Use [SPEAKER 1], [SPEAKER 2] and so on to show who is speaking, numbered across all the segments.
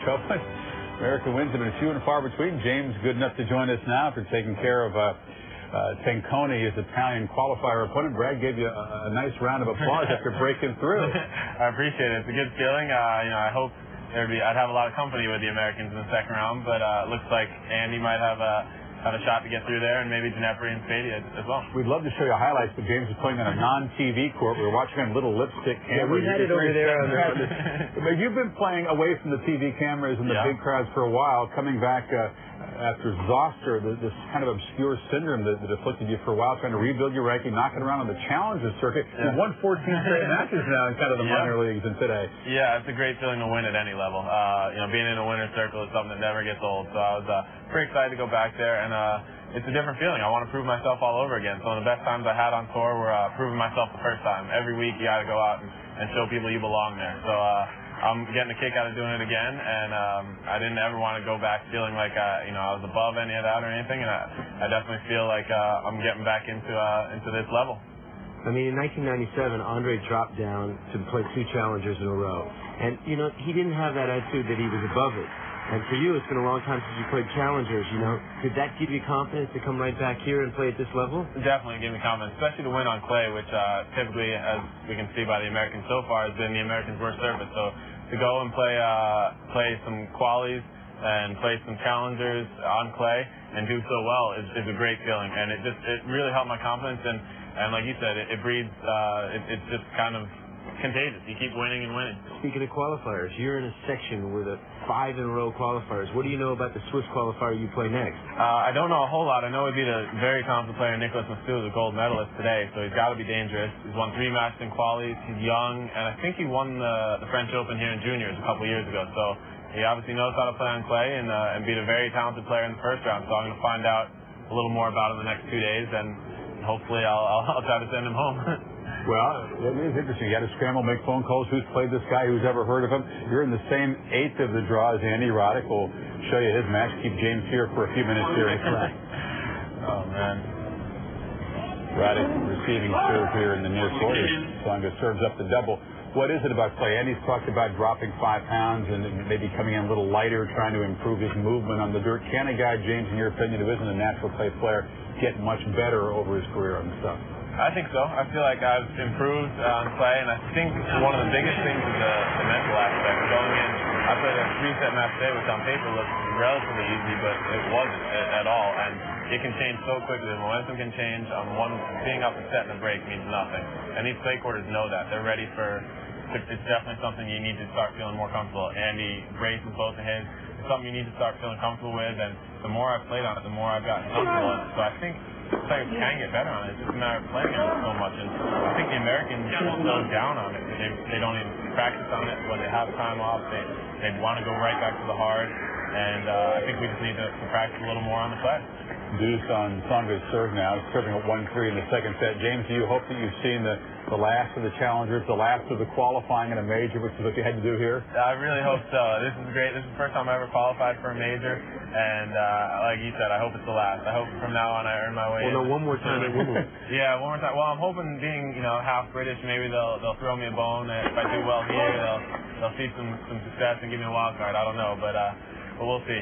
[SPEAKER 1] show. But American wins it, and few and far between. James, good enough to join us now for taking care of Tenconi, his Italian qualifier opponent. Brad gave you a nice round of applause after breaking through.
[SPEAKER 2] I appreciate it. It's a good feeling. I hope I'd have a lot of company with the Americans in the second round, but it looks like Andy might have a shot to get through there, and maybe Ginepri and Spady as well.
[SPEAKER 1] We'd love to show you highlights, but James is playing on a non-TV court. We were watching on little lipstick camera.
[SPEAKER 3] Yeah, we had it over there.
[SPEAKER 1] But you've been playing away from the TV cameras and the big crowds for a while, coming back after Zoster, this kind of obscure syndrome that afflicted you for a while, trying to rebuild your ranking, knocking around on the challenger circuit. You've won 14 straight matches now in kind of the minor leagues and today.
[SPEAKER 2] Yeah, it's a great feeling to win at any level. Being in a winner's circle is something that never gets old. So I was pretty excited to go back there, and it's a different feeling. I want to prove myself all over again. So the best times I had on tour were proving myself the first time. Every week you got to go out and show people you belong there. So I'm getting a kick out of doing it again, and I didn't ever want to go back feeling like I was above any of that or anything, and I definitely feel like I'm getting back into this level.
[SPEAKER 3] I mean, in 1997, Andre dropped down to play 2 challengers in a row, and he didn't have that attitude that he was above it. And for you, it's been a long time since you played challengers. Did that give you confidence to come right back here and play at this level?
[SPEAKER 2] Definitely gave me confidence, especially to win on clay, which typically, as we can see by the Americans so far, has been the Americans' worst surface. So to go and play some qualies and play some challengers on clay and do so well is a great feeling, and it really helped my confidence. And like you said, it breeds. It's just kind of contagious. You keep winning and winning.
[SPEAKER 3] Speaking of qualifiers, you're in a section with 5 in a row qualifiers. What do you know about the Swiss qualifier you play next?
[SPEAKER 2] I don't know a whole lot. I know he beat a very confident player, Nicolas Mastou, the gold medalist today, so he's got to be dangerous. He's won 3 matches in qualies. He's young, and I think he won the French Open here in juniors a couple years ago. So he obviously knows how to play on clay and beat a very talented player in the first round. So I'm going to find out a little more about him the next 2 days, and hopefully I'll try to send him home.
[SPEAKER 1] Well, it is interesting. You had to scramble, make phone calls. Who's played this guy? Who's ever heard of him? You're in the same 8th of the draw as Andy Roddick. We'll show you his match. Keep James here for a few minutes here.
[SPEAKER 2] Oh, man.
[SPEAKER 1] Roddick receiving serve here in the near court. Tsonga serves up the double. What is it about clay? Andy's talked about dropping 5 pounds and maybe coming in a little lighter, trying to improve his movement on the dirt. Can a guy, James, in your opinion, who isn't a natural clay player, get much better over his career on the stuff?
[SPEAKER 2] I think so. I feel like I've improved on clay, and I think one of the biggest things is the mental aspect. Going in, I played a 3-set match today, which on paper looked relatively easy, but it wasn't at all. And it can change so quickly. The momentum can change. Being up a set and a break means nothing. And these clay quarters know that. They're ready for. It's definitely something you need to start feeling more comfortable. Andy braces both of his. It's something you need to start feeling comfortable with. And the more I've played on it, the more I've gotten comfortable. So I think players can get better on it. It's just a matter of playing on it so much. And I think the Americans go down on it. They don't even practice on it when they have time off. They want to go right back to the hard. And I think we just need to practice a little more on the clay.
[SPEAKER 1] Deuce on Tsonga's serve now. He's serving at 1-3 in the second set. James, do you hope that you've seen the last of the challengers, the last of the qualifying in a major, which is what you had to do here?
[SPEAKER 2] I really hope so. This is great. This is the first time I ever qualified for a major. And like you said, I hope it's the last. I hope from now on I earn my way in.
[SPEAKER 3] Well, no, one more time.
[SPEAKER 2] Yeah, one more time. Well, I'm hoping being, half British, maybe they'll throw me a bone. If I do well here, they'll see some success and give me a wild card. I don't know, but we'll see.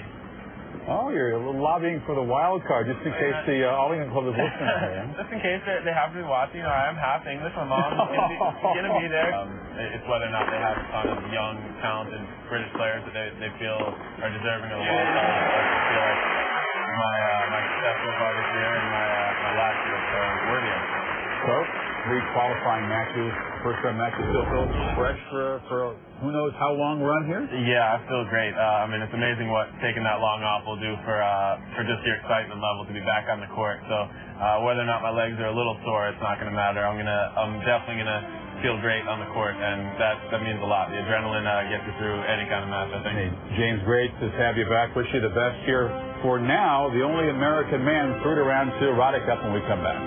[SPEAKER 1] Oh, you're lobbying for the wild card just in case the All-England Club is listening here.
[SPEAKER 2] Just in case they have to be watching. I am half English. My mom's going to be there. It's whether or not they have a ton of young, talented British players that they feel are deserving of the wild card. I feel like my success so far this year and my last year is worthy of it.
[SPEAKER 1] So, 3 qualifying matches, first-round matches still feel fresh for who knows how long run here?
[SPEAKER 2] Yeah, I feel great. It's amazing what taking that long off will do for just your excitement level to be back on the court. So whether or not my legs are a little sore, it's not going to matter. I'm definitely going to feel great on the court, and that means a lot. The adrenaline gets you through any kind of match, I think.
[SPEAKER 1] Hey, James, great to have you back. Wish you the best here. For now, the only American man through to round 2. Roddick up when we come back.